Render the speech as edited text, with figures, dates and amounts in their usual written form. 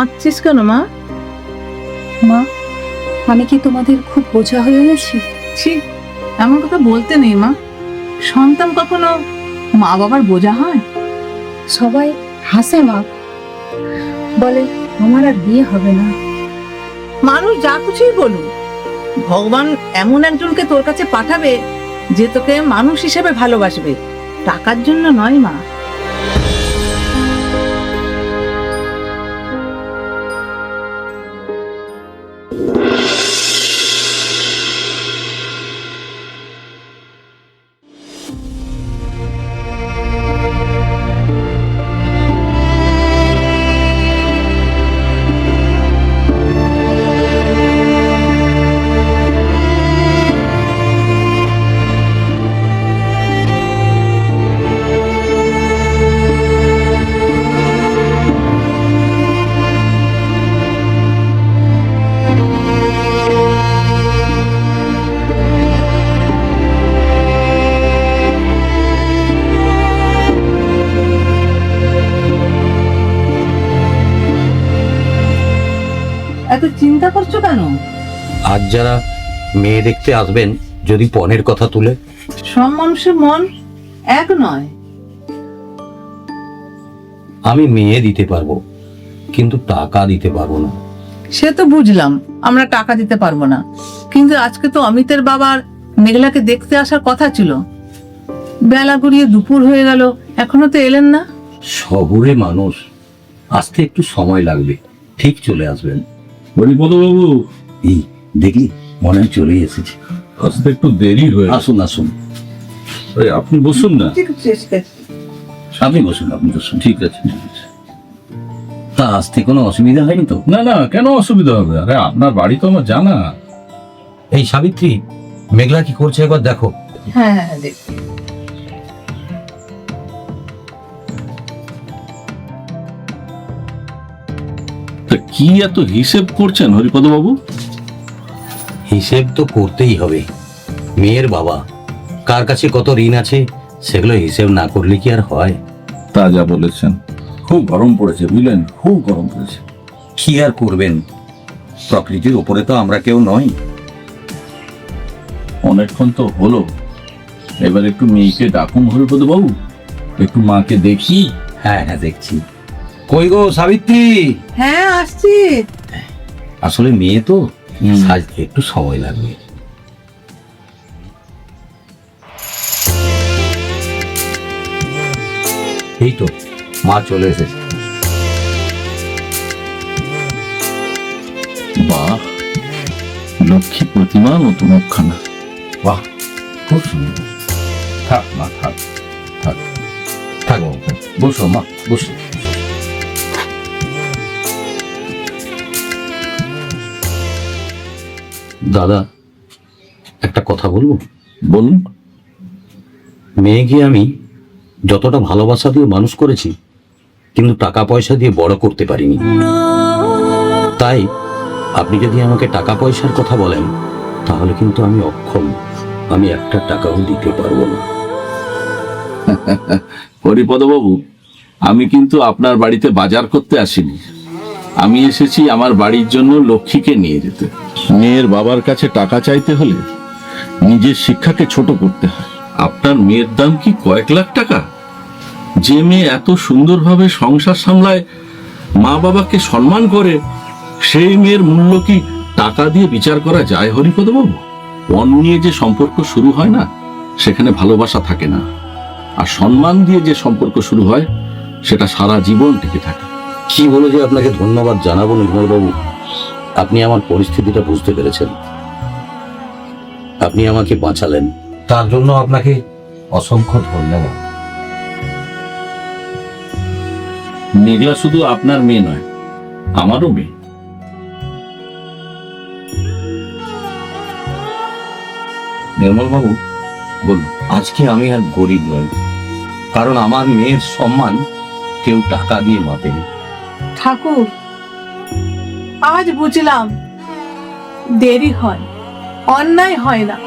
কাঁদছিস কেন মা? মা, আমি কি তোমাদের খুব বোঝা হয়ে গেছি? ছি, এমন কথা বলতে নেই মা। সন্তান কখনো মা বাবার বোঝা হয়? সবাই হাসে মা, বলে আমার আর বিয়ে হবে না। মানুষ যা কিছুই বলুক, ভগবান এমন একজনকে তোর কাছে পাঠাবে যে তোকে মানুষ হিসেবে ভালোবাসবে, টাকার জন্য নয় মা। এত চিন্তা করছো কেন? আজ যারা মেয়ে দেখতে আসবেন, যদি পণের কথা তুলে, সব মানুষের মন এক নয়। আমি মেয়ে দিতে পারবো, কিন্তু টাকা দিতে পারবো না। সে তো বুঝলাম আমরা টাকা দিতে পারবো না, কিন্তু আজকে তো অমিতের বাবার মেঘলাকে দেখতে আসার কথা ছিল। বেলা গড়িয়ে দুপুর হয়ে গেল, এখনো তো এলেন না। শহুরে মানুষ, আসতে একটু সময় লাগবে, ঠিক চলে আসবেন। হরিপদ বাবু, এই দেখলি, মনে হয় চলে এসেছে। আসতে একটু দেরি হয়ে আসুন আসুন, এই, আপনি বসুন না। আপনি বসুন, আপনি বসুন। ঠিক আছে, ঠিক আছে। তা আসতে কোনো অসুবিধা হয়নি তো? না না, কেন অসুবিধা হবে? আরে আপনার বাড়ি তো আমার জানা। এই সাবিত্রী, মেঘলা কি করছে একবার দেখো। হ্যাঁ হ্যাঁ দেখি। তা কি এত হিসেব করছেন হরিপদ বাবু? হিসেব তো করতেই হবে। মেয়ের বাবা, কার কাছে কত ঋণ আছে, সেগুলো হিসেব না করলে কি আর হয়? তা যা বলেছেন, খুব গরম পড়েছে বুঝলেন, খুব গরম পড়েছে। কি আর করবেন, প্রকৃতির ওপরে তো আমরা কেউ নই। অনেকক্ষণ তো হলো, এবার একটু মেয়েকে ডাকুন হরিপদ বাবু, একটু মাকে দেখি। হ্যাঁ হ্যাঁ, দেখছি। কই গো সাবিত্রী? হ্যাঁ আসছি। আসলে মেয়ে তো, সাজতে একটু সময় লাগবে। এই তো মা চলে এসেছে। বাহ, লক্ষ্মী প্রতিমা নতুন মুখখানা। বাহ, খুব সুন্দর। থাক মা, থাক থাক। থাকো, বসো মা, বসো। দাদা, একটা কথা বলবো? বলুন। মেয়েকে আমি যতটা ভালোবাসা দিয়ে মানুষ করেছি, কিন্তু টাকা পয়সা দিয়ে বড় করতে পারিনি। তাই আপনি যদি আমাকে টাকা পয়সার কথা বলেন, তাহলে কিন্তু আমি অক্ষম। আমি একটা টাকাও দিতে পারবো না। হরিপদ বাবু, আমি কিন্তু আপনার বাড়িতে বাজার করতে আসিনি। আমি এসেছি আমার বাড়ির জন্য লক্ষ্মীকে নিয়ে যেতে। মেয়ের বাবার কাছে টাকা চাইতে হলে নিজের শিক্ষাকে ছোট করতে হয়। আপনার মেয়ের দাম কি কয়েক লাখ টাকা? যে মেয়ে এত সুন্দরভাবে সংসার সামলায়, মা বাবাকে সম্মান করে, সেই মেয়ের মূল্য কি টাকা দিয়ে বিচার করা যায় হরিপদ বাবু? পণ নিয়ে যে সম্পর্ক শুরু হয় না, সেখানে ভালোবাসা থাকে না। আর সম্মান দিয়ে যে সম্পর্ক শুরু হয়, সেটা সারা জীবন টিকে থাকে। কি বলে যে আপনাকে ধন্যবাদ জানাবো নির্মল বাবু। আপনি আমার পরিস্থিতিটা বুঝতে পেরেছেন, আপনি আমাকে বাঁচালেন, তার জন্য আপনাকে অসংখ্য ধন্যবাদ। মেঘলা শুধু আপনার মেয়ে নয়, আমারও মেয়ে। নির্মল বাবু, বলুন, আজকে আমি আর গরিব নই, কারণ আমার মেয়ের সম্মান কেউ টাকা দিয়ে মাপেনি। ঠাকুর, আজ বুঝলাম দেরি হয়, অন্যায় হয় না।